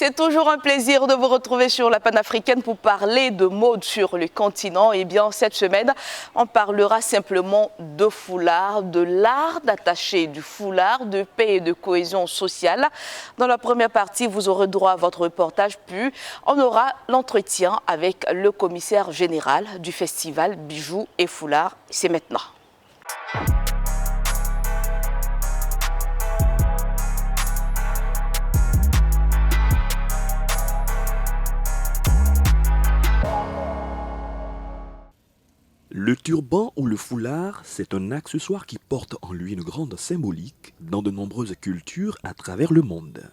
c'est toujours un plaisir de vous retrouver sur la panafricaine pour parler de mode sur le continent. Et bien, cette semaine, on parlera simplement de foulard, de l'art d'attacher du foulard, de paix et de cohésion sociale. Dans la première partie, vous aurez droit à votre reportage, puis on aura l'entretien avec le commissaire général du festival Bijoux et Foulards. C'est maintenant. Le turban ou le foulard, c'est un accessoire qui porte en lui une grande symbolique dans de nombreuses cultures à travers le monde.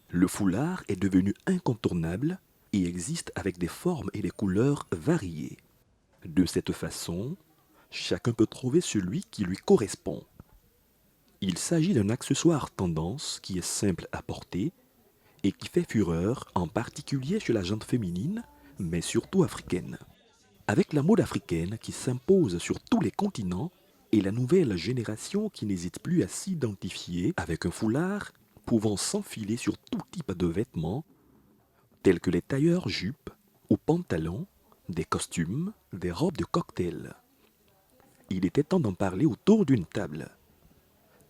Le foulard est devenu incontournable et existe avec des formes et des couleurs variées. De cette façon, chacun peut trouver celui qui lui correspond. Il s'agit d'un accessoire tendance qui est simple à porter et qui fait fureur, en particulier chez la gente féminine, mais surtout africaine. Avec la mode africaine qui s'impose sur tous les continents et la nouvelle génération qui n'hésite plus à s'identifier avec un foulard pouvant s'enfiler sur tout type de vêtements tels que les tailleurs jupes ou pantalons, des costumes, des robes de cocktail. Il était temps d'en parler autour d'une table.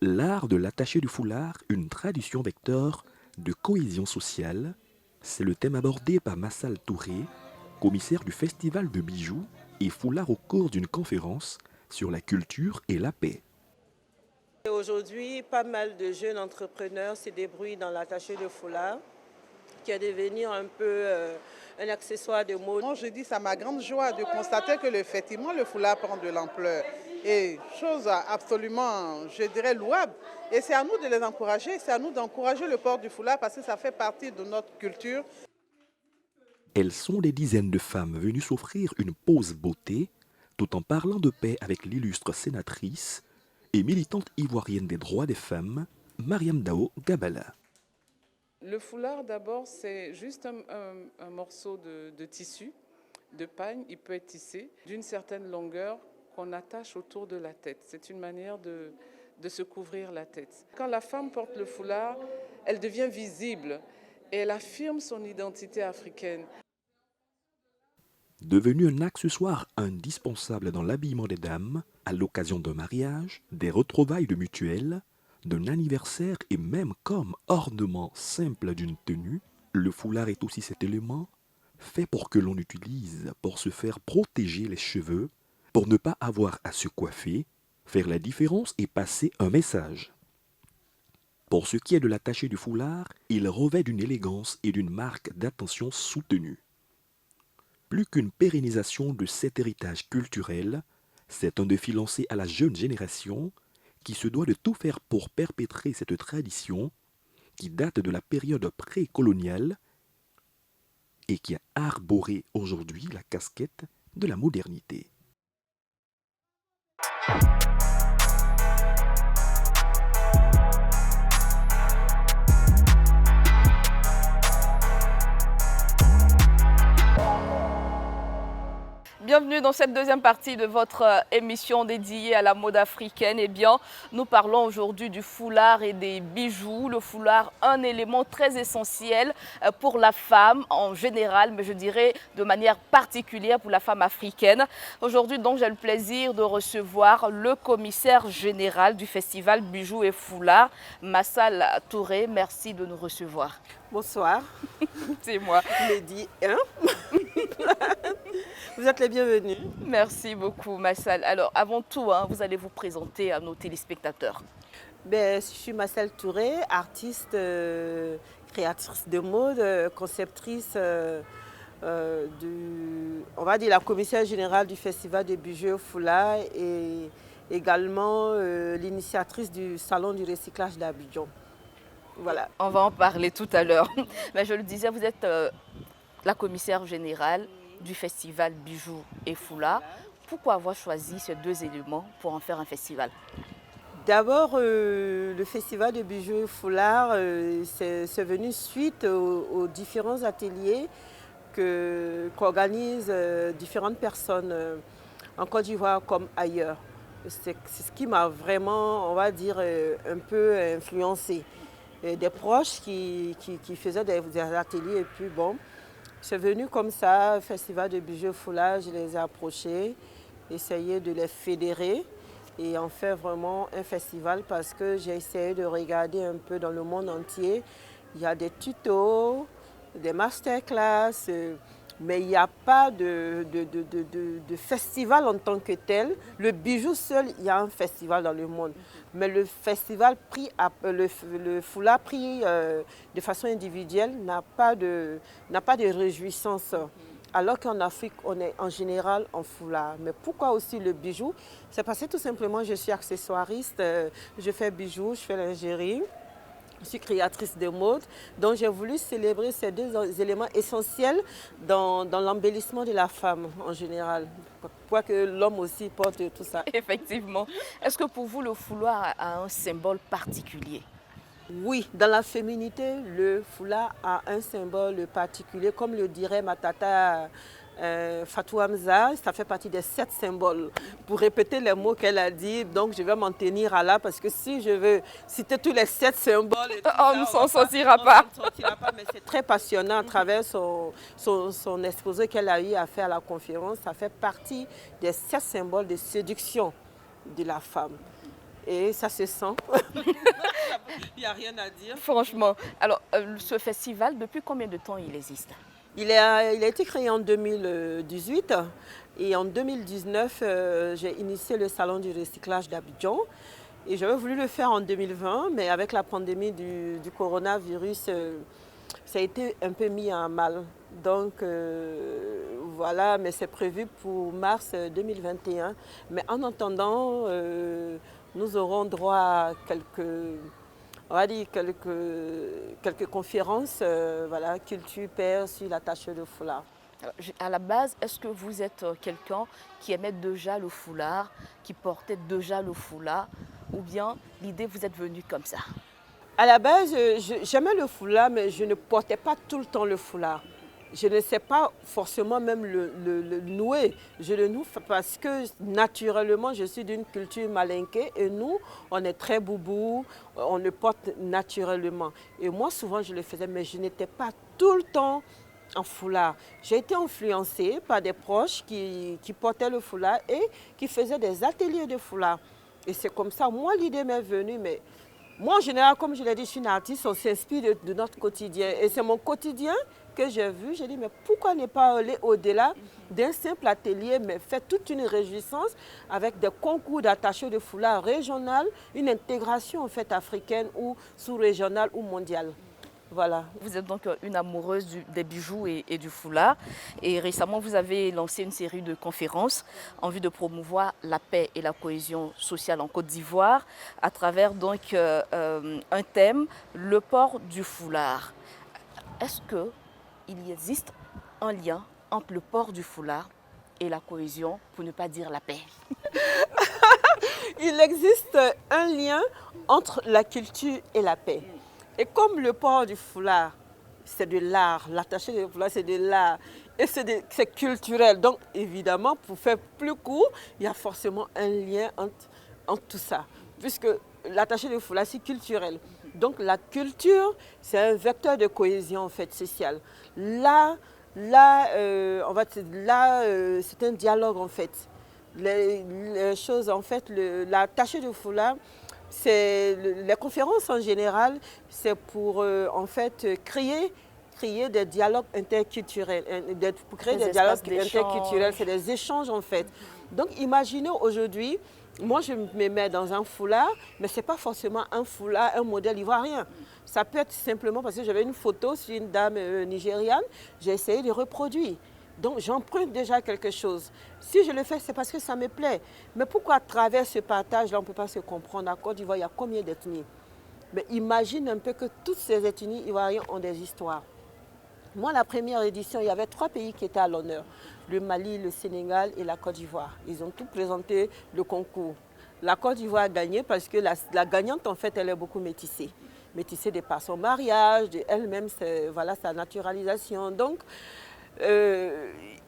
L'art de l'attacher du foulard, une tradition vecteur de cohésion sociale, c'est le thème abordé par Massal Touré, commissaire du Festival de Bijoux et Foulards au cours d'une conférence sur la culture et la paix. Aujourd'hui, pas mal de jeunes entrepreneurs se débrouillent dans l'attaché de foulard, qui est devenu un peu un accessoire de mode. Moi, je dis, c'est ma grande joie de constater que effectivement le foulard prend de l'ampleur. Et chose absolument, je dirais, louable. Et c'est à nous de les encourager, c'est à nous d'encourager le port du foulard parce que ça fait partie de notre culture. Elles sont des dizaines de femmes venues s'offrir une pause beauté tout en parlant de paix avec l'illustre sénatrice et militante ivoirienne des droits des femmes, Mariam Dao Gabala. Le foulard, d'abord, c'est juste un morceau de tissu, de pagne. Il peut être tissé d'une certaine longueur qu'on attache autour de la tête. C'est une manière de se couvrir la tête. Quand la femme porte le foulard, elle devient visible et elle affirme son identité africaine. Devenu un accessoire indispensable dans l'habillement des dames, à l'occasion d'un mariage, des retrouvailles de mutuelles, d'un anniversaire et même comme ornement simple d'une tenue, le foulard est aussi cet élément fait pour que l'on utilise pour se faire protéger les cheveux, pour ne pas avoir à se coiffer, faire la différence et passer un message. Pour ce qui est de l'attaché du foulard, il revêt d'une élégance et d'une marque d'attention soutenue. Plus qu'une pérennisation de cet héritage culturel, c'est un défi lancé à la jeune génération qui se doit de tout faire pour perpétrer cette tradition qui date de la période précoloniale et qui a arboré aujourd'hui la casquette de la modernité. Bienvenue dans cette deuxième partie de votre émission dédiée à la mode africaine. Eh bien, nous parlons aujourd'hui du foulard et des bijoux. Le foulard, un élément très essentiel pour la femme en général, mais je dirais de manière particulière pour la femme africaine. Aujourd'hui, donc, j'ai le plaisir de recevoir le commissaire général du festival Bijoux et Foulards, Massal Touré. Merci de nous recevoir. Bonsoir. C'est moi. Lady 1. Vous êtes les bienvenus. Merci beaucoup, Massal. Alors, avant tout, vous allez vous présenter à nos téléspectateurs. Je suis Massal Touré, artiste, créatrice de mode, conceptrice on va dire la commissaire générale du Festival des Bijoux et Foulards et également l'initiatrice du Salon du recyclage d'Abidjan. Voilà. On va en parler tout à l'heure. Mais je le disais, vous êtes la commissaire générale du festival Bijoux et Foulards. Pourquoi avoir choisi ces deux éléments pour en faire un festival? D'abord, le festival de Bijoux et Foulards, c'est venu suite aux différents ateliers qu'organisent différentes personnes en Côte d'Ivoire comme ailleurs. C'est ce qui m'a vraiment, on va dire, un peu influencée. des proches qui faisaient des ateliers. Et puis bon, c'est venu comme ça, festival de bijoux foulard, je les ai approchés, essayé de les fédérer et en faire vraiment un festival parce que j'ai essayé de regarder un peu dans le monde entier. Il y a des tutos, des masterclass, mais il n'y a pas de festival en tant que tel. Le bijou seul, il y a un festival dans le monde. Mais le festival pris, le foulard pris de façon individuelle n'a pas de réjouissance. Alors qu'en Afrique, on est en général en foulard. Mais pourquoi aussi le bijou? C'est parce que tout simplement, je suis accessoiriste, je fais bijoux, je fais lingerie. Je suis créatrice de mode, donc j'ai voulu célébrer ces deux éléments essentiels dans l'embellissement de la femme en général. Quoique l'homme aussi porte tout ça. Effectivement. Est-ce que pour vous, le foulard a un symbole particulier? Oui, dans la féminité, le foulard a un symbole particulier, comme le dirait ma tata Fatou Hamza, ça fait partie des 7 symboles. Pour répéter les mots qu'elle a dit, donc je vais m'en tenir à là, parce que si je veux citer tous les 7 symboles, On ne s'en sortira pas. Mais c'est très passionnant à travers son exposé qu'elle a eu à faire à la conférence. Ça fait partie des 7 symboles de séduction de la femme. Et ça se sent. Il n'y a rien à dire. Franchement. Alors, ce festival, depuis combien de temps il existe? Il a été créé en 2018 et en 2019, j'ai initié le salon du recyclage d'Abidjan. Et j'avais voulu le faire en 2020, mais avec la pandémie du coronavirus, ça a été un peu mis à mal. Donc voilà, mais c'est prévu pour mars 2021. Mais en attendant, nous aurons droit à quelques conférences, voilà, culture paire sur la tâche de foulard. Alors, à la base, est-ce que vous êtes quelqu'un qui aimait déjà le foulard, qui portait déjà le foulard, ou bien l'idée vous êtes venue comme ça? À la base, j'aimais le foulard, mais je ne portais pas tout le temps le foulard. Je ne sais pas forcément même le nouer. Je le noue parce que naturellement, je suis d'une culture malinké et nous, on est très boubou, on le porte naturellement. Et moi, souvent, je le faisais, mais je n'étais pas tout le temps en foulard. J'ai été influencée par des proches qui portaient le foulard et qui faisaient des ateliers de foulard. Et c'est comme ça, moi, l'idée m'est venue, mais moi, en général, comme je l'ai dit, je suis une artiste, on s'inspire de notre quotidien. Et c'est mon quotidien que j'ai vu. J'ai dit, mais pourquoi ne pas aller au-delà d'un simple atelier, mais faire toute une réjouissance avec des concours d'attachés de foulard régional, une intégration en fait africaine ou sous-régionale ou mondiale. Voilà. Vous êtes donc une amoureuse des bijoux et du foulard. Et récemment, vous avez lancé une série de conférences en vue de promouvoir la paix et la cohésion sociale en Côte d'Ivoire à travers donc un thème, le port du foulard. Est-ce qu'il existe un lien entre le port du foulard et la cohésion, pour ne pas dire la paix? Il existe un lien entre la culture et la paix. Et comme le port du foulard, c'est de l'art, l'attaché de foulard, c'est de l'art, et c'est culturel. Donc, évidemment, pour faire plus court, il y a forcément un lien entre tout ça, puisque l'attaché de foulard, c'est culturel. Donc, la culture, c'est un vecteur de cohésion, en fait, sociale. Là, c'est un dialogue, en fait. Les choses, en fait, l'attaché de foulard, les conférences en général, c'est pour en fait créer des dialogues interculturels. Pour créer des dialogues interculturels, c'est des échanges en fait. Donc imaginez aujourd'hui, moi je me mets dans un foulard, mais ce n'est pas forcément un foulard, un modèle ivoirien. Ça peut être simplement parce que j'avais une photo sur une dame nigériane, j'ai essayé de reproduire. Donc j'emprunte déjà quelque chose. Si je le fais, c'est parce que ça me plaît. Mais pourquoi à travers ce partage-là, on ne peut pas se comprendre? À Côte d'Ivoire, il y a combien d'ethnies? Mais imagine un peu que toutes ces ethnies ivoiriennes ont des histoires. Moi, la première édition, il y avait 3 pays qui étaient à l'honneur. Le Mali, le Sénégal et la Côte d'Ivoire. Ils ont tous présenté le concours. La Côte d'Ivoire a gagné parce que la gagnante, en fait, elle est beaucoup métissée. Métissée de par son mariage, elle-même, voilà, sa naturalisation. Donc,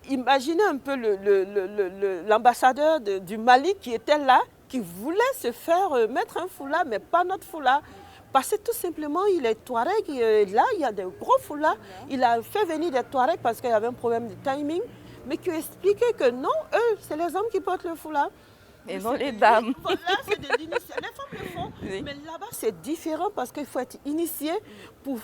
imaginez un peu l'ambassadeur du Mali qui était là, qui voulait se faire mettre un foulard, mais pas notre foulard. Parce que tout simplement, il est Touareg, là, il y a des gros foulards. Il a fait venir des Touaregs parce qu'il y avait un problème de timing, mais qui expliquait que non, eux, c'est les hommes qui portent le foulard. Et non les dames. Voilà, c'est de l'initiation. Les femmes le font, Oui. mais là-bas, c'est différent parce qu'il faut être initié pour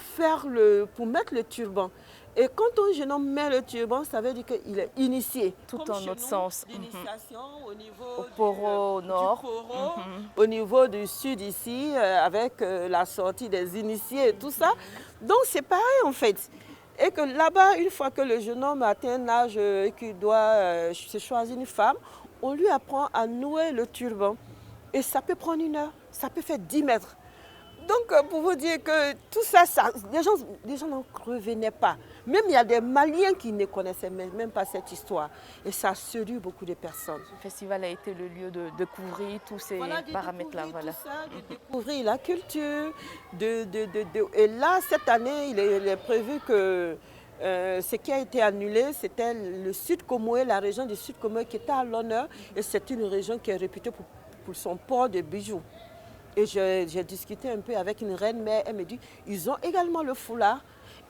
mettre le turban. Et quand un jeune homme met le turban, ça veut dire qu'il est initié. Tout Comme en chez notre nous, sens. l'initiation au niveau Au Poro Nord. du Poro, au niveau du sud ici, avec la sortie des initiés et tout ça. Donc c'est pareil en fait. Et que là-bas, une fois que le jeune homme atteint un âge et qu'il doit se choisir une femme, on lui apprend à nouer le turban. Et ça peut prendre 1 heure, ça peut faire 10 mètres. Donc, pour vous dire que tout ça, les gens n'en revenaient pas. Même il y a des Maliens qui ne connaissaient même pas cette histoire. Et ça a séduit beaucoup de personnes. Le festival a été le lieu de découvrir tous ces Voilà, de paramètres-là. découvrir Voilà. tout ça, de découvrir la culture. Et là, cette année, il est prévu que ce qui a été annulé, c'était le Sud Comoé, la région du Sud Comoé qui était à l'honneur. Et c'est une région qui est réputée pour son port de bijoux. Et j'ai discuté un peu avec une reine mère, elle me dit, ils ont également le foulard.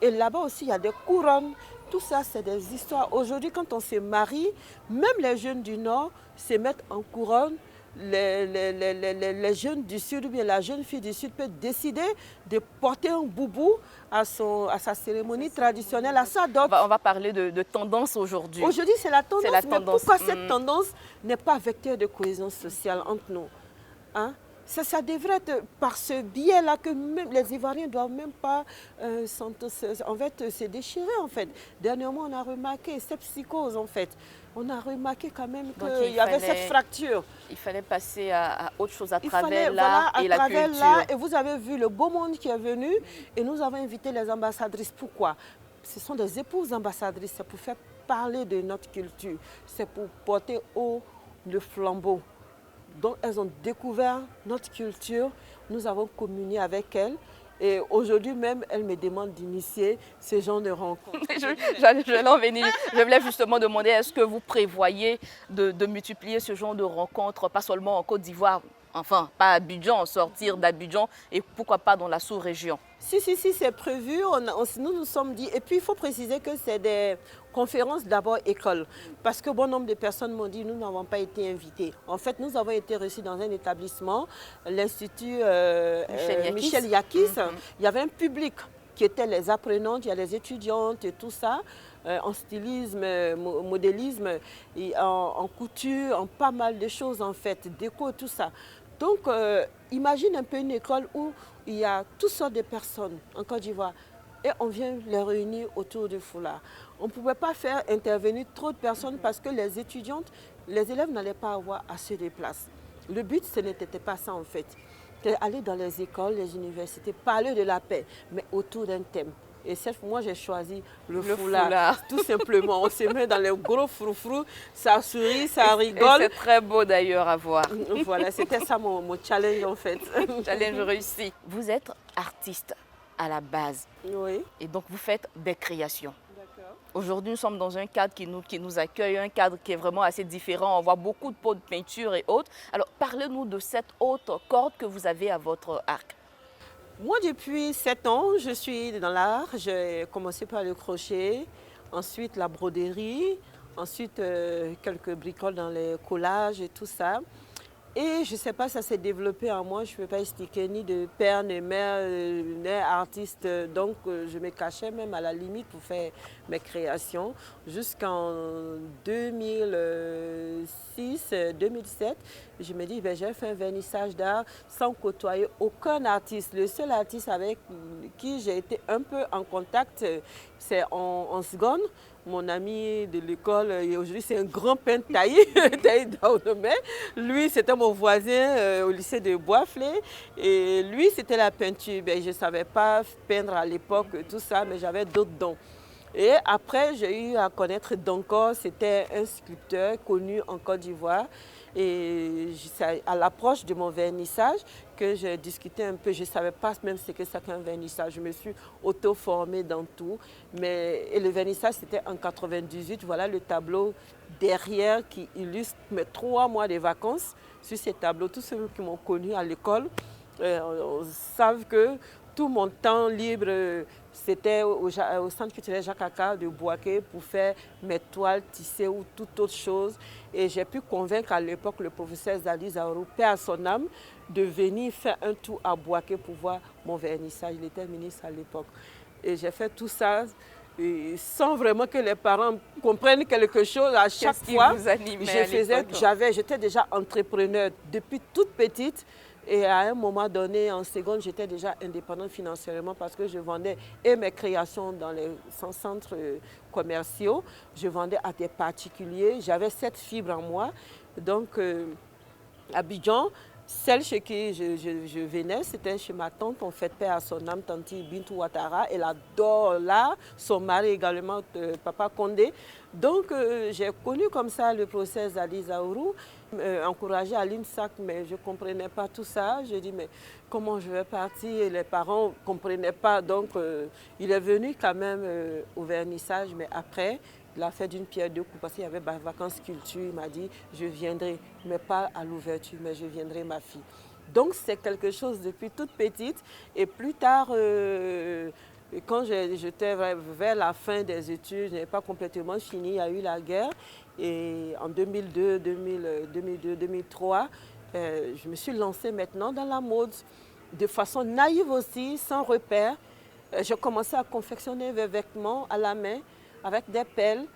Et là-bas aussi, il y a des couronnes. Tout ça, c'est des histoires. Aujourd'hui, quand on se marie, même les jeunes du Nord se mettent en couronne. Les jeunes du Sud, ou bien la jeune fille du Sud peut décider de porter un boubou à sa cérémonie traditionnelle, à sa dot. On va parler de tendance aujourd'hui. Aujourd'hui, c'est la tendance. C'est la mais tendance. pourquoi cette tendance n'est pas vecteur de cohésion sociale entre nous, hein? Ça devrait être par ce biais-là que même les Ivoiriens ne doivent même pas se déchirer en fait. Dernièrement, on a remarqué cette psychose en fait. On a remarqué quand même qu'il y avait cette fracture. Il fallait passer à autre chose à Il travers fallait, l'art voilà, et la culture. l'art. Et vous avez vu le beau monde qui est venu et nous avons invité les ambassadrices. Pourquoi? Ce sont des épouses ambassadrices. C'est pour faire parler de notre culture. C'est pour porter haut le flambeau. Donc, elles ont découvert notre culture, nous avons communié avec elles et aujourd'hui même, elles me demandent d'initier ce genre de rencontres. Je l'en venir. Je voulais justement demander, est-ce que vous prévoyez de multiplier ce genre de rencontres, pas seulement en Côte d'Ivoire, enfin, pas à Abidjan, sortir d'Abidjan et pourquoi pas dans la sous-région? Si, c'est prévu, nous nous sommes dit, et puis il faut préciser que c'est des conférences d'abord école, parce que bon nombre de personnes m'ont dit, nous n'avons pas été invités. En fait, nous avons été reçus dans un établissement, l'Institut Michel Yakis. Il y avait un public qui était les apprenantes, il y a les étudiantes et tout ça, en stylisme, modélisme, et en couture, en pas mal de choses en fait, déco, tout ça. Donc, imagine un peu une école où il y a toutes sortes de personnes en Côte d'Ivoire et on vient les réunir autour du foulard. On ne pouvait pas faire intervenir trop de personnes parce que les étudiantes, les élèves n'allaient pas avoir assez de place. Le but, ce n'était pas ça en fait. C'était aller dans les écoles, les universités, parler de la paix, mais autour d'un thème. Et moi, j'ai choisi le foulard. Tout simplement, on se met dans les gros froufrous, ça sourit, ça rigole. C'est très beau d'ailleurs à voir. Voilà, c'était ça mon challenge en fait. Challenge réussi. Vous êtes artiste à la base. Oui. Et donc, vous faites des créations. D'accord. Aujourd'hui, nous sommes dans un cadre qui nous accueille, un cadre qui est vraiment assez différent. On voit beaucoup de pots de peinture et autres. Alors, parlez-nous de cette haute corde que vous avez à votre arc. Moi, depuis 7 ans, je suis dans l'art. J'ai commencé par le crochet, ensuite la broderie, ensuite quelques bricoles dans les collages et tout ça. Et je ne sais pas, ça s'est développé en moi, je ne peux pas expliquer ni de père, ni mère, ni artiste. Donc je me cachais même à la limite pour faire mes créations. Jusqu'en 2006, 2007, je me dis, ben, j'ai fait un vernissage d'art sans côtoyer aucun artiste. Le seul artiste avec qui j'ai été un peu en contact, c'est en seconde. Mon ami de l'école, aujourd'hui c'est un grand peintre taillé, taillé d'Aonomé. Lui, c'était mon voisin au lycée de Boisflé. Et lui, c'était la peinture. Ben, je ne savais pas peindre à l'époque, tout ça, mais j'avais d'autres dons. Et après, j'ai eu à connaître Donko, c'était un sculpteur connu en Côte d'Ivoire. Et c'est à l'approche de mon vernissage que j'ai discuté un peu. Je ne savais pas même ce que c'est qu'un vernissage. Je me suis auto-formée dans tout. Et le vernissage, c'était en 98. Voilà le tableau derrière qui illustre mes 3 mois de vacances sur ces tableaux. Tous ceux qui m'ont connu à l'école savent que tout mon temps libre, c'était au centre culturel Jacques Aka de Bouaké pour faire mes toiles tissées ou toute autre chose. Et j'ai pu convaincre à l'époque le professeur Zali Zaourou, paix à son âme, de venir faire un tour à Bouaké pour voir mon vernissage. Il était ministre à l'époque. Et j'ai fait tout ça sans vraiment que les parents comprennent quelque chose. À chaque fois, vous animait à l'époque? J'étais déjà entrepreneur depuis toute petite. Et à un moment donné, en seconde, j'étais déjà indépendante financièrement parce que je vendais et mes créations dans les centres commerciaux. Je vendais à des particuliers. J'avais cette fibre en moi. Donc, à Abidjan, celle chez qui je venais, c'était chez ma tante. On fait paix à son âme, tante Bintou Ouattara. Elle adore là, son mari également, Papa Condé. Donc, j'ai connu comme ça le procès Zali Zaourou, encouragé à l'INSAC, mais je ne comprenais pas tout ça. Je dis, mais comment je vais partir? Et les parents ne comprenaient pas. Donc, il est venu quand même au vernissage, mais après, il a fait d'une pierre deux coups parce qu'il y avait vacances culture. Il m'a dit, je viendrai, mais pas à l'ouverture, mais je viendrai, ma fille. Donc, c'est quelque chose depuis toute petite. Et plus tard, quand j'étais vers la fin des études, je n'avais pas complètement fini, il y a eu la guerre. Et en 2002, 2003, je me suis lancée maintenant dans la mode, de façon naïve aussi, sans repère. J'ai commencé à confectionner des vêtements à la main, avec des pelles.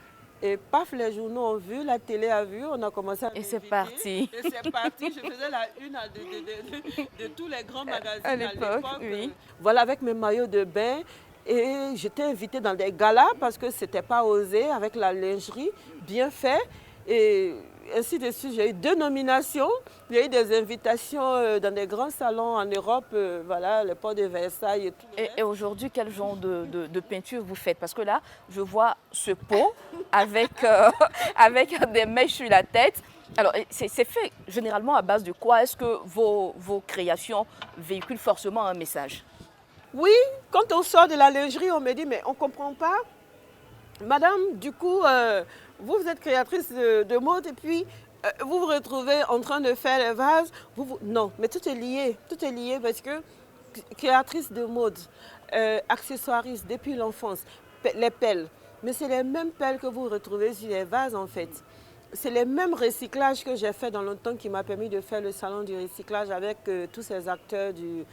Et paf, les journaux ont vu, la télé a vu, on a commencé à Et c'est parti. Et c'est parti, je faisais la une de tous les grands magazines à l'époque. Oui. Voilà, avec mes maillots de bain. Et j'étais invitée dans des galas parce que ce n'était pas osé, avec la lingerie bien fait. Et ainsi de suite, j'ai eu 2 nominations. Il y a eu des invitations dans des grands salons en Europe, voilà, le port de Versailles et tout. Et aujourd'hui, quel genre de peinture vous faites? Parce que là, je vois ce pot avec, avec des mèches sur la tête. Alors, c'est fait généralement à base de quoi? Est-ce que vos créations véhiculent forcément un message? Oui, quand on sort de la lingerie, on me dit, mais on ne comprend pas. Madame, du coup, vous êtes créatrice de mode et puis vous vous retrouvez en train de faire les vases. Non, mais tout est lié parce que créatrice de mode, accessoiriste depuis l'enfance, les pelles. Mais c'est les mêmes pelles que vous retrouvez sur les vases en fait. C'est les mêmes recyclages que j'ai fait dans le temps qui m'a permis de faire le salon du recyclage avec tous ces acteurs du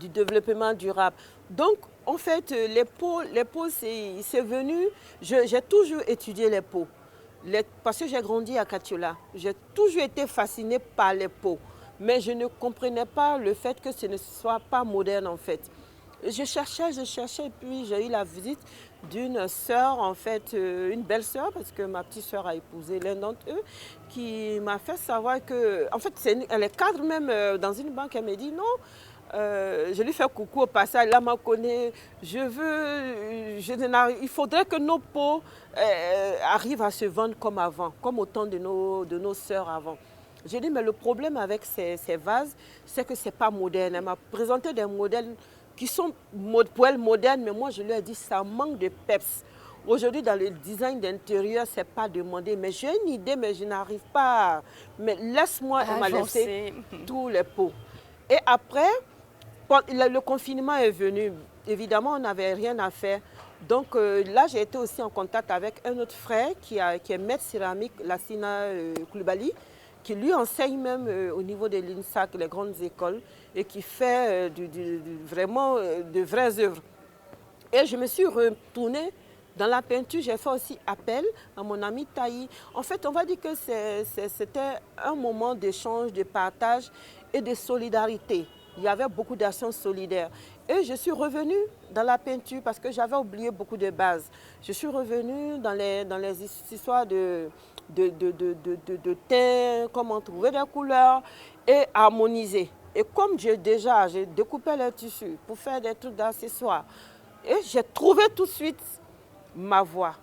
développement durable. Donc, en fait, les pots c'est venu, j'ai toujours étudié les pots. Parce que j'ai grandi à Katiola, j'ai toujours été fascinée par les pots. Mais je ne comprenais pas le fait que ce ne soit pas moderne, en fait. Je cherchais, et puis j'ai eu la visite d'une sœur, en fait, une belle sœur, parce que ma petite sœur a épousé l'un d'entre eux, qui m'a fait savoir que, en fait, elle est cadre même dans une banque, elle m'a dit non. Je lui fais coucou au passage, là m'a connaît, il faudrait que nos pots arrivent à se vendre comme avant, comme au temps de nos sœurs avant. J'ai dit, mais le problème avec ces vases, c'est que ce n'est pas moderne. Elle m'a présenté des modèles qui sont pour elle modernes, mais moi je lui ai dit, ça manque de peps. Aujourd'hui, dans le design d'intérieur, ce n'est pas demandé. Mais j'ai une idée, mais je n'arrive pas. Mais laisse-moi, elle m'a laissé tous les pots. Et après, le confinement est venu. Évidemment, on n'avait rien à faire. Donc là, j'ai été aussi en contact avec un autre frère qui est maître céramique, Lassina Koulibaly, qui lui enseigne même au niveau de l'INSAC, les grandes écoles, et qui fait vraiment de vraies œuvres. Et je me suis retournée dans la peinture, j'ai fait aussi appel à mon ami Taï. En fait, on va dire que c'était un moment d'échange, de partage et de solidarité. Il y avait beaucoup d'actions solidaires. Et je suis revenue dans la peinture parce que j'avais oublié beaucoup de bases. Je suis revenue dans les histoires de teint, comment trouver des couleurs et harmoniser. Et comme j'ai découpé les tissus pour faire des trucs d'accessoires, et j'ai trouvé tout de suite ma voie.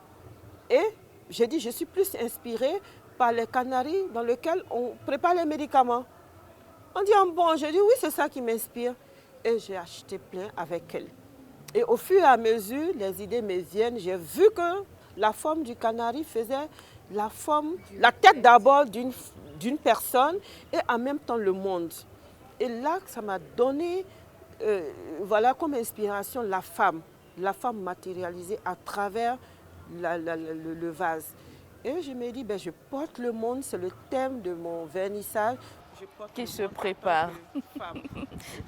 Et j'ai dit, je suis plus inspirée par les Canaries dans lesquelles on prépare les médicaments. On dit, bon, j'ai dit, oui, c'est ça qui m'inspire. Et j'ai acheté plein avec elle. Et au fur et à mesure, les idées me viennent. J'ai vu que la forme du canari faisait la tête d'abord d'une personne et en même temps le monde. Et là, ça m'a donné, voilà, comme inspiration la femme matérialisée à travers le vase. Et je me dis, ben, je porte le monde, c'est le thème de mon vernissage. Qui se prépare. Femme,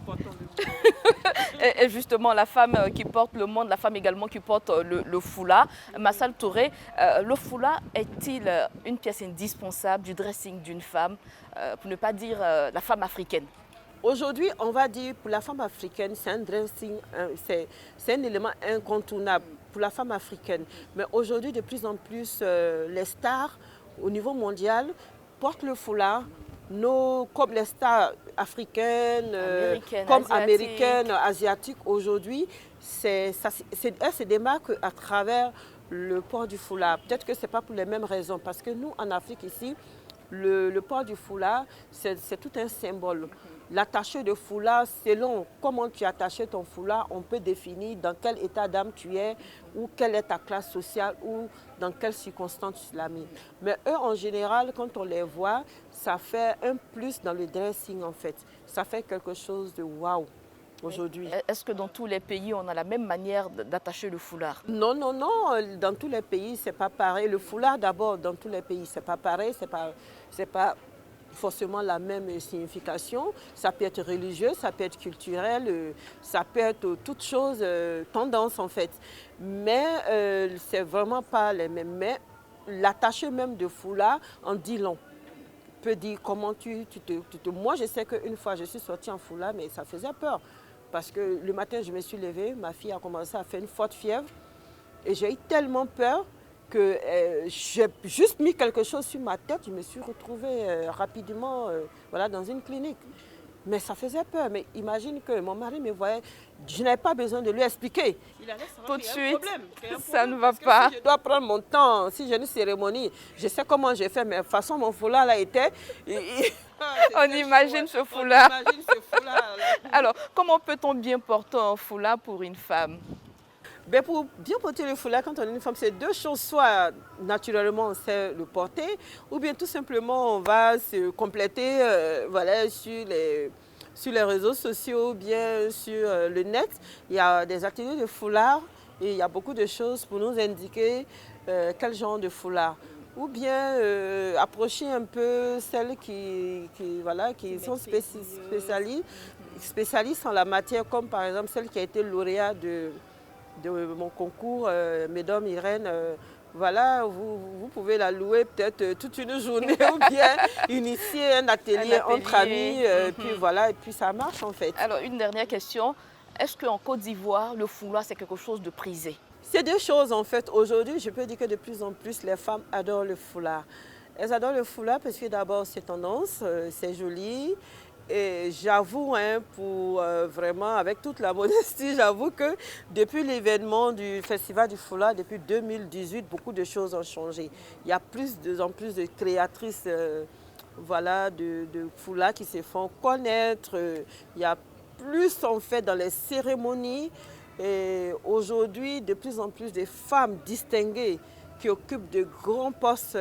portant le monde. Et justement, la femme qui porte le monde, la femme également qui porte le foulard. Massal Touré, le foulard est-il une pièce indispensable du dressing d'une femme, pour ne pas dire la femme africaine? Aujourd'hui, on va dire pour la femme africaine, c'est un dressing, c'est un élément incontournable pour la femme africaine. Mais aujourd'hui, de plus en plus, les stars au niveau mondial portent le foulard. Comme les stars africaines, américaines, asiatiques, aujourd'hui, elles se démarquent à travers le port du foulard. Peut-être que ce n'est pas pour les mêmes raisons, parce que nous, en Afrique, ici, le port du foulard, c'est tout un symbole. L'attaché de foulard, selon comment tu as attaché ton foulard, on peut définir dans quel état d'âme tu es, ou quelle est ta classe sociale, ou dans quelles circonstances tu l'as mis. Mais eux, en général, quand on les voit, ça fait un plus dans le dressing, en fait. Ça fait quelque chose de waouh aujourd'hui. Est-ce que dans tous les pays, on a la même manière d'attacher le foulard? Non, non, non. Dans tous les pays, c'est pas pareil. Le foulard, d'abord, dans tous les pays, c'est pas pareil. C'est pas forcément la même signification. Ça peut être religieux, ça peut être culturel, ça peut être toute chose, tendance en fait. Mais c'est vraiment pas les mêmes. Mais l'attaché même de foulard en dit long. Peut dire comment tu te... Moi, je sais qu'une fois, je suis sortie en foulard, mais ça faisait peur. Parce que le matin, je me suis levée, ma fille a commencé à faire une forte fièvre. Et j'ai eu tellement peur que j'ai juste mis quelque chose sur ma tête. Je me suis retrouvée rapidement voilà, dans une clinique. Mais ça faisait peur. Mais imagine que mon mari me voyait, je n'avais pas besoin de lui expliquer. Il allait savoir tout de suite, problème, ça ne va pas. Si je dois prendre mon temps, si j'ai une cérémonie, je sais comment j'ai fait, mais de toute façon, mon foulard là était... On imagine ce foulard. Alors, comment peut-on bien porter un foulard pour une femme? Ben pour bien porter le foulard quand on est une femme, c'est deux choses. Soit naturellement on sait le porter, ou bien tout simplement on va se compléter voilà, sur les réseaux sociaux, ou bien sur le net. Il y a des ateliers de foulard et il y a beaucoup de choses pour nous indiquer quel genre de foulard. Ou bien approcher un peu celles qui sont spécialistes en la matière, comme par exemple celle qui a été lauréate de mon concours, Mesdames Irène, voilà, vous pouvez la louer peut-être toute une journée ou bien initier un atelier entre amis, puis voilà, et puis ça marche en fait. Alors, une dernière question. Est-ce qu'en Côte d'Ivoire, le foulard, c'est quelque chose de prisé? C'est deux choses en fait. Aujourd'hui, je peux dire que de plus en plus, les femmes adorent le foulard. Elles adorent le foulard parce que d'abord, c'est tendance, c'est joli. Et j'avoue, pour vraiment, avec toute la modestie, j'avoue que depuis l'événement du Festival du Foulard, depuis 2018, beaucoup de choses ont changé. Il y a de plus en plus de créatrices voilà, de foulard qui se font connaître. Il y a plus en fait dans les cérémonies. Et aujourd'hui, de plus en plus de femmes distinguées qui occupent de grands postes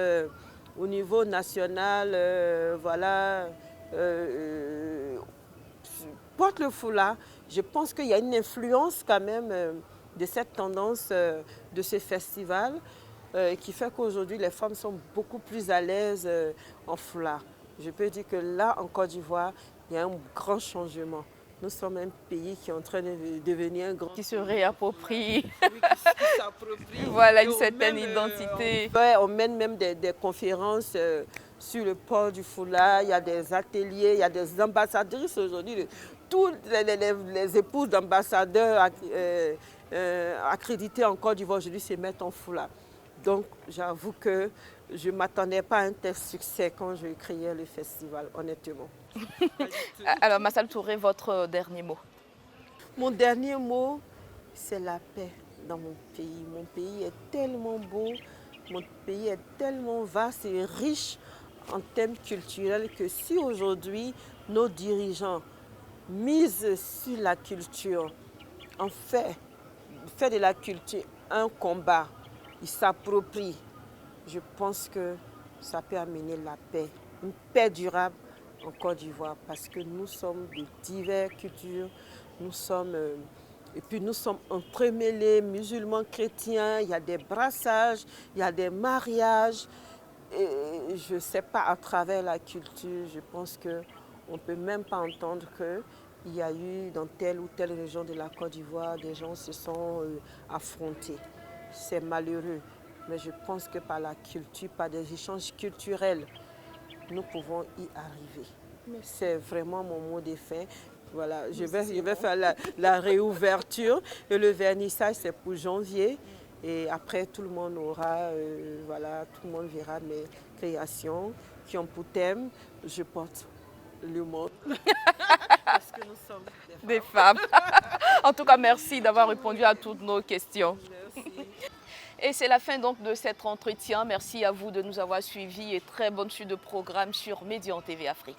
au niveau national, voilà. Porte le foulard, je pense qu'il y a une influence quand même de cette tendance de ce festival qui fait qu'aujourd'hui les femmes sont beaucoup plus à l'aise en foulard. Je peux dire que là, en Côte d'Ivoire, il y a un grand changement. Nous sommes un pays qui est en train de devenir un grand... Qui se réapproprie. Oui, qui s'approprie. Voilà, une certaine identité. On mène même des conférences sur le port du foulard. Il y a des ateliers, il y a des ambassadrices aujourd'hui. Toutes les épouses d'ambassadeurs accrédités en Côte d'Ivoire aujourd'hui se mettent en foulard. Donc, j'avoue que je ne m'attendais pas à un tel succès quand j'ai créé le festival, honnêtement. Alors, Massal Touré, votre dernier mot? Mon dernier mot, c'est la paix dans mon pays. Mon pays est tellement beau, mon pays est tellement vaste et riche en thèmes culturels que si aujourd'hui, nos dirigeants misent sur la culture, en fait de la culture un combat, ils s'approprient, je pense que ça peut amener la paix, une paix durable en Côte d'Ivoire parce que nous sommes de diverses cultures, nous sommes, et puis nous sommes entremêlés, musulmans, chrétiens, il y a des brassages, il y a des mariages. Et je ne sais pas, à travers la culture, je pense qu'on ne peut même pas entendre qu'il y a eu dans telle ou telle région de la Côte d'Ivoire, des gens se sont affrontés. C'est malheureux, mais je pense que par la culture, par des échanges culturels, nous pouvons y arriver. C'est vraiment mon mot de fin. Voilà, je vais faire la réouverture et le vernissage, c'est pour janvier. Et après, tout le monde aura, voilà, tout le monde verra mes créations qui ont pour thème, je porte le monde. Parce que nous sommes Des femmes. En tout cas, merci d'avoir répondu à toutes nos questions. Merci. Et c'est la fin donc de cet entretien. Merci à vous de nous avoir suivis et très bonne suite de programme sur Médian TV Afrique.